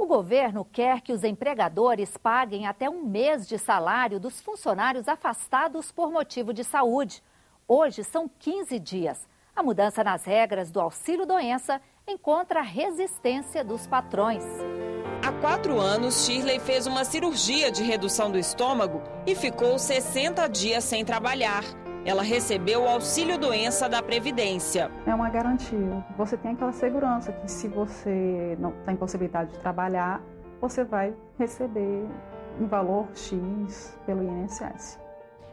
O governo quer que os empregadores paguem até um mês de salário dos funcionários afastados por motivo de saúde. Hoje são 15 dias. A mudança nas regras do auxílio-doença encontra a resistência dos patrões. Há 4 anos, Shirley fez uma cirurgia de redução do estômago e ficou 60 dias sem trabalhar. Ela recebeu o auxílio-doença da Previdência. É uma garantia. Você tem aquela segurança que se você não tem possibilidade de trabalhar, você vai receber um valor X pelo INSS.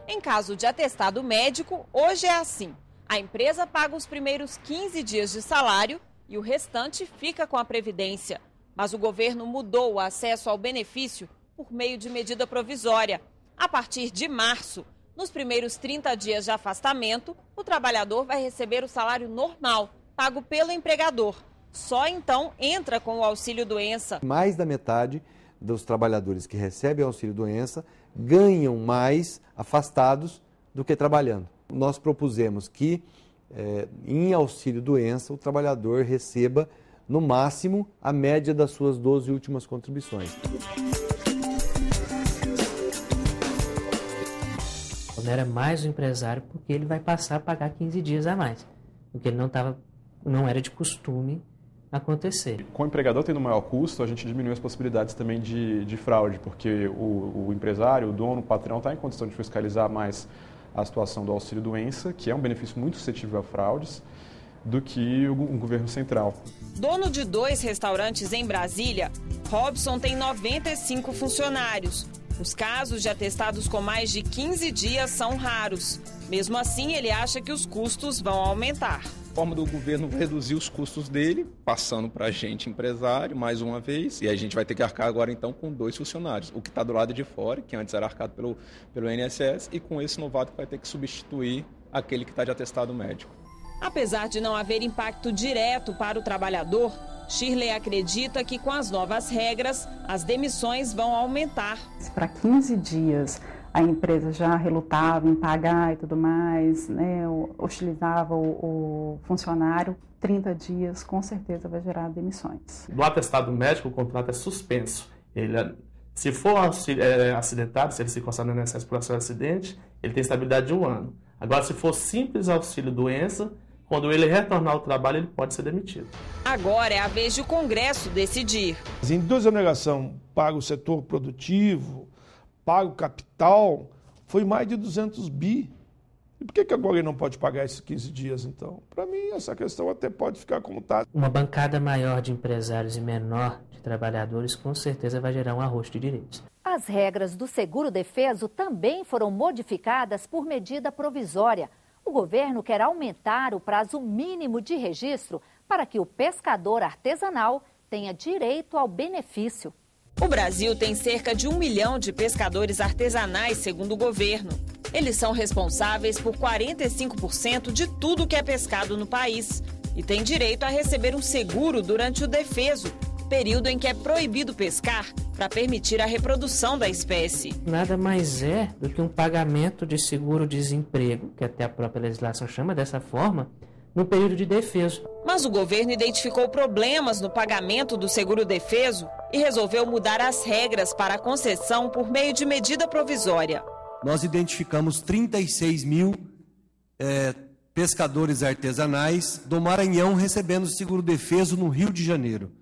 Em caso de atestado médico, hoje é assim. A empresa paga os primeiros 15 dias de salário e o restante fica com a Previdência. Mas o governo mudou o acesso ao benefício por meio de medida provisória. A partir de março, nos primeiros 30 dias de afastamento, o trabalhador vai receber o salário normal, pago pelo empregador. Só então entra com o auxílio-doença. Mais da metade dos trabalhadores que recebem o auxílio-doença ganham mais afastados do que trabalhando. Nós propusemos que, em auxílio-doença, o trabalhador receba, no máximo, a média das suas 12 últimas contribuições. Não era mais o empresário porque ele vai passar a pagar 15 dias a mais, porque ele não era de costume acontecer. Com o empregador tendo maior custo, a gente diminui as possibilidades também de fraude, porque o empresário, o dono, o patrão está em condição de fiscalizar mais a situação do auxílio-doença, que é um benefício muito suscetível a fraudes, do que o governo central. Dono de 2 restaurantes em Brasília, Robson tem 95 funcionários. Os casos de atestados com mais de 15 dias são raros. Mesmo assim, ele acha que os custos vão aumentar. A forma do governo reduzir os custos dele, passando para a gente, empresário, mais uma vez. E a gente vai ter que arcar agora, então, com 2 funcionários. O que está do lado de fora, que antes era arcado pelo INSS, e com esse novato que vai ter que substituir aquele que está de atestado médico. Apesar de não haver impacto direto para o trabalhador, Shirley acredita que com as novas regras, as demissões vão aumentar. Para 15 dias a empresa já relutava em pagar e tudo mais, né, hostilizava o funcionário, 30 dias com certeza vai gerar demissões. No atestado médico, o contrato é suspenso. Se for acidentado, se ele se constar no INSS por seu acidente, ele tem estabilidade de 1 ano. Agora, se for simples auxílio-doença, quando ele retornar ao trabalho, ele pode ser demitido. Agora é a vez de o Congresso decidir. Em desoneração paga o setor produtivo, paga o capital, foi mais de 200 bi. E por que agora ele não pode pagar esses 15 dias, então? Para mim, essa questão até pode ficar como está. Uma bancada maior de empresários e menor de trabalhadores, com certeza vai gerar um arroxo de direitos. As regras do seguro-defeso também foram modificadas por medida provisória. O governo quer aumentar o prazo mínimo de registro para que o pescador artesanal tenha direito ao benefício. O Brasil tem cerca de 1 milhão de pescadores artesanais, segundo o governo. Eles são responsáveis por 45% de tudo que é pescado no país e têm direito a receber um seguro durante o defeso, período em que é proibido pescar para permitir a reprodução da espécie. Nada mais é do que um pagamento de seguro-desemprego, que até a própria legislação chama dessa forma, no período de defeso. Mas o governo identificou problemas no pagamento do seguro-defeso e resolveu mudar as regras para a concessão por meio de medida provisória. Nós identificamos 36 mil pescadores artesanais do Maranhão recebendo seguro-defeso no Rio de Janeiro.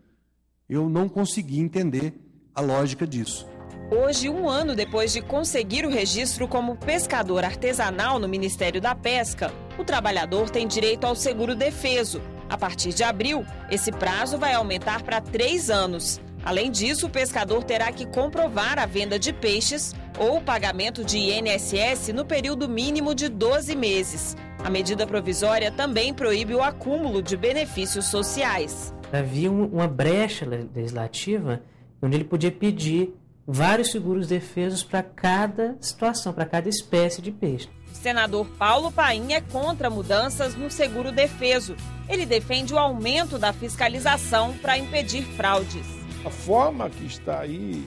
Eu não consegui entender a lógica disso. Hoje, 1 ano depois de conseguir o registro como pescador artesanal no Ministério da Pesca, o trabalhador tem direito ao seguro-defeso. A partir de abril, esse prazo vai aumentar para 3 anos. Além disso, o pescador terá que comprovar a venda de peixes ou o pagamento de INSS no período mínimo de 12 meses. A medida provisória também proíbe o acúmulo de benefícios sociais. Havia uma brecha legislativa onde ele podia pedir vários seguros-defesos para cada situação, para cada espécie de peixe. O senador Paulo Paim é contra mudanças no seguro-defeso. Ele defende o aumento da fiscalização para impedir fraudes. A forma que está aí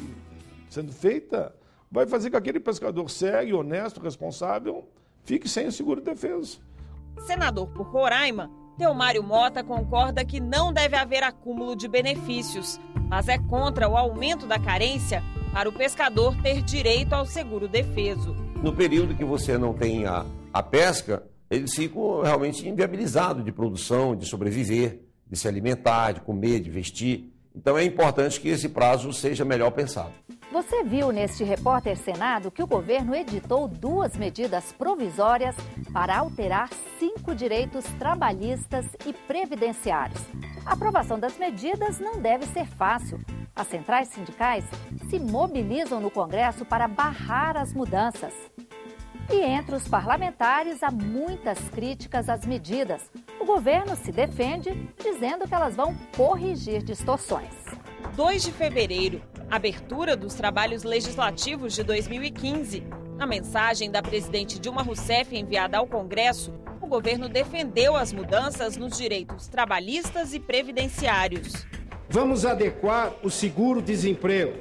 sendo feita vai fazer que aquele pescador sério, honesto, responsável, fique sem o seguro-defeso. Senador por Roraima, Teomário Mota concorda que não deve haver acúmulo de benefícios. mas é contra o aumento da carência para o pescador ter direito ao seguro-defeso. No período que você não tem a pesca, eles ficam realmente inviabilizados de produção, de sobreviver, de se alimentar, de comer, de vestir. Então é importante que esse prazo seja melhor pensado. Você viu neste Repórter Senado que o governo editou 2 medidas provisórias para alterar 5 direitos trabalhistas e previdenciários. A aprovação das medidas não deve ser fácil. As centrais sindicais se mobilizam no Congresso para barrar as mudanças. E entre os parlamentares há muitas críticas às medidas. O governo se defende, dizendo que elas vão corrigir distorções. 2 de fevereiro, abertura dos trabalhos legislativos de 2015. Na mensagem da presidente Dilma Rousseff enviada ao Congresso, o governo defendeu as mudanças nos direitos trabalhistas e previdenciários. Vamos adequar o seguro-desemprego,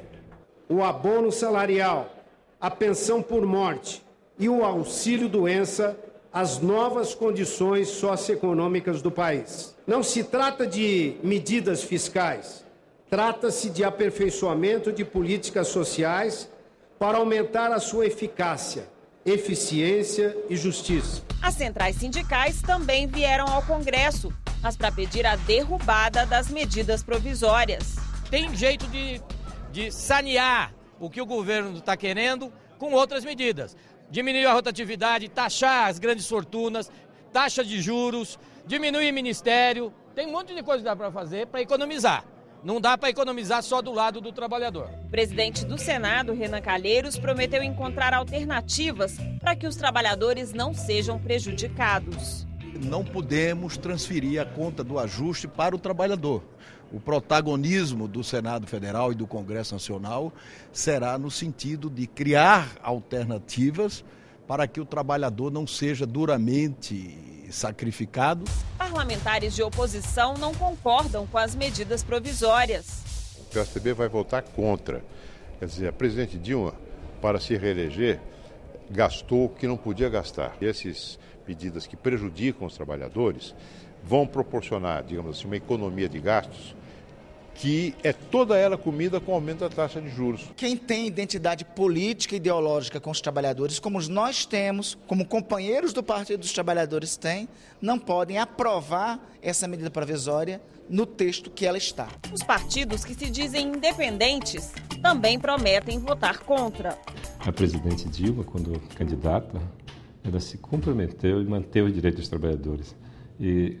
o abono salarial, a pensão por morte e o auxílio-doença às novas condições socioeconômicas do país. Não se trata de medidas fiscais, trata-se de aperfeiçoamento de políticas sociais para aumentar a sua eficácia, eficiência e justiça. As centrais sindicais também vieram ao Congresso, mas para pedir a derrubada das medidas provisórias. Tem jeito de sanear o que o governo está querendo com outras medidas. Diminuir a rotatividade, taxar as grandes fortunas, taxa de juros, diminuir ministério. Tem um monte de coisa que dá para fazer para economizar. Não dá para economizar só do lado do trabalhador. O presidente do Senado, Renan Calheiros, prometeu encontrar alternativas para que os trabalhadores não sejam prejudicados. Não podemos transferir a conta do ajuste para o trabalhador. O protagonismo do Senado Federal e do Congresso Nacional será no sentido de criar alternativas para que o trabalhador não seja duramente sacrificado. Parlamentares de oposição não concordam com as medidas provisórias. O PSDB vai votar contra. Quer dizer, a presidente Dilma, para se reeleger, gastou o que não podia gastar. E essas medidas que prejudicam os trabalhadores vão proporcionar, digamos assim, uma economia de gastos que é toda ela comida com o aumento da taxa de juros. Quem tem identidade política e ideológica com os trabalhadores, como nós temos, como companheiros do Partido dos Trabalhadores têm, não podem aprovar essa medida provisória no texto que ela está. Os partidos que se dizem independentes também prometem votar contra. A presidente Dilma, quando candidata, ela se comprometeu em manter os direitos dos trabalhadores. E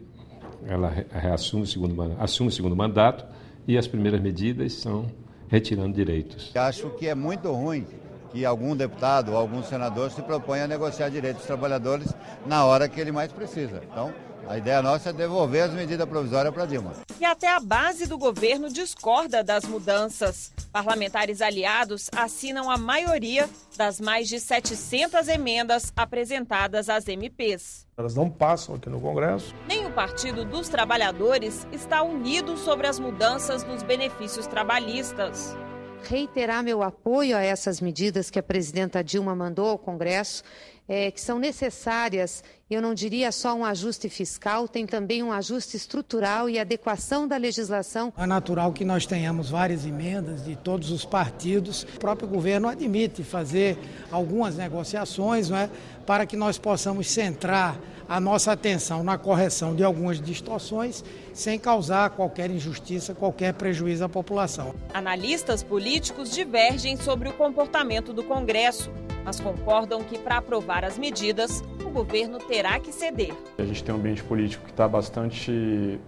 ela assume o segundo mandato e as primeiras medidas são retirando direitos. Acho que é muito ruim que algum deputado ou algum senador se proponha a negociar direitos dos trabalhadores na hora que ele mais precisa. Então, a ideia nossa é devolver as medidas provisórias para Dilma. E até a base do governo discorda das mudanças. Parlamentares aliados assinam a maioria das mais de 700 emendas apresentadas às MPs. Elas não passam aqui no Congresso. Nem o Partido dos Trabalhadores está unido sobre as mudanças nos benefícios trabalhistas. Reiterar meu apoio a essas medidas que a presidenta Dilma mandou ao Congresso, que são necessárias, eu não diria só um ajuste fiscal, tem também um ajuste estrutural e adequação da legislação. É natural que nós tenhamos várias emendas de todos os partidos. O próprio governo admite fazer algumas negociações, não é, para que nós possamos centrar a nossa atenção na correção de algumas distorções, sem causar qualquer injustiça, qualquer prejuízo à população. Analistas políticos divergem sobre o comportamento do Congresso, mas concordam que para aprovar as medidas, o governo terá que ceder. A gente tem um ambiente político que está bastante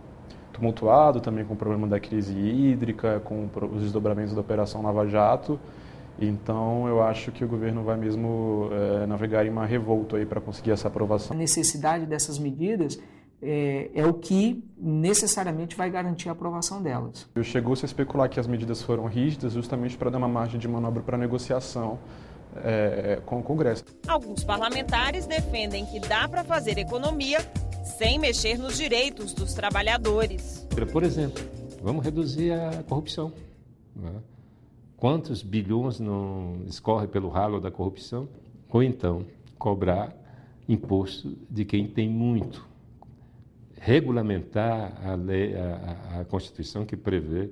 tumultuado, também com o problema da crise hídrica, com os desdobramentos da Operação Lava Jato. Então, eu acho que o governo vai mesmo navegar em uma revolta aí para conseguir essa aprovação. A necessidade dessas medidas é o que necessariamente vai garantir a aprovação delas. Chegou-se a especular que as medidas foram rígidas justamente para dar uma margem de manobra para negociação com o Congresso. Alguns parlamentares defendem que dá para fazer economia sem mexer nos direitos dos trabalhadores. Por exemplo, vamos reduzir a corrupção, né? Quantos bilhões não escorre pelo ralo da corrupção? Ou então, cobrar imposto de quem tem muito. Regulamentar a lei, a Constituição que prevê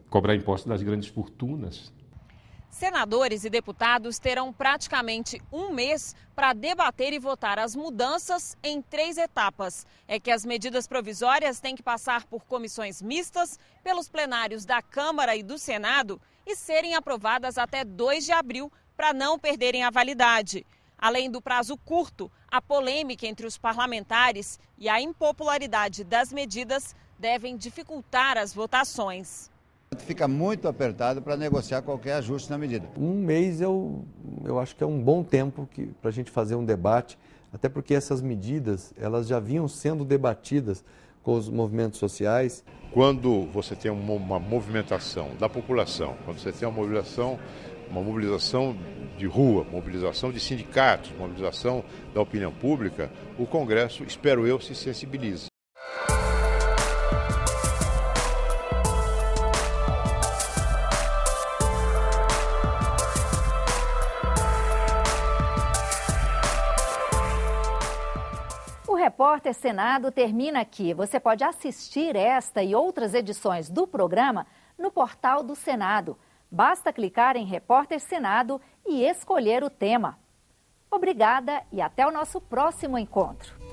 cobrar impostos das grandes fortunas. Senadores e deputados terão praticamente um mês para debater e votar as mudanças em 3 etapas. É que as medidas provisórias têm que passar por comissões mistas, pelos plenários da Câmara e do Senado e serem aprovadas até 2 de abril para não perderem a validade. Além do prazo curto, a polêmica entre os parlamentares e a impopularidade das medidas devem dificultar as votações. Fica muito apertado para negociar qualquer ajuste na medida. Um mês eu acho que é um bom tempo para a gente fazer um debate, até porque essas medidas elas já vinham sendo debatidas com os movimentos sociais. Quando você tem uma movimentação da população, quando você tem uma mobilização de rua, mobilização de sindicatos, mobilização da opinião pública, o Congresso, espero eu, se sensibilize. O Repórter Senado termina aqui. Você pode assistir esta e outras edições do programa no portal do Senado. Basta clicar em Repórter Senado e escolher o tema. Obrigada e até o nosso próximo encontro.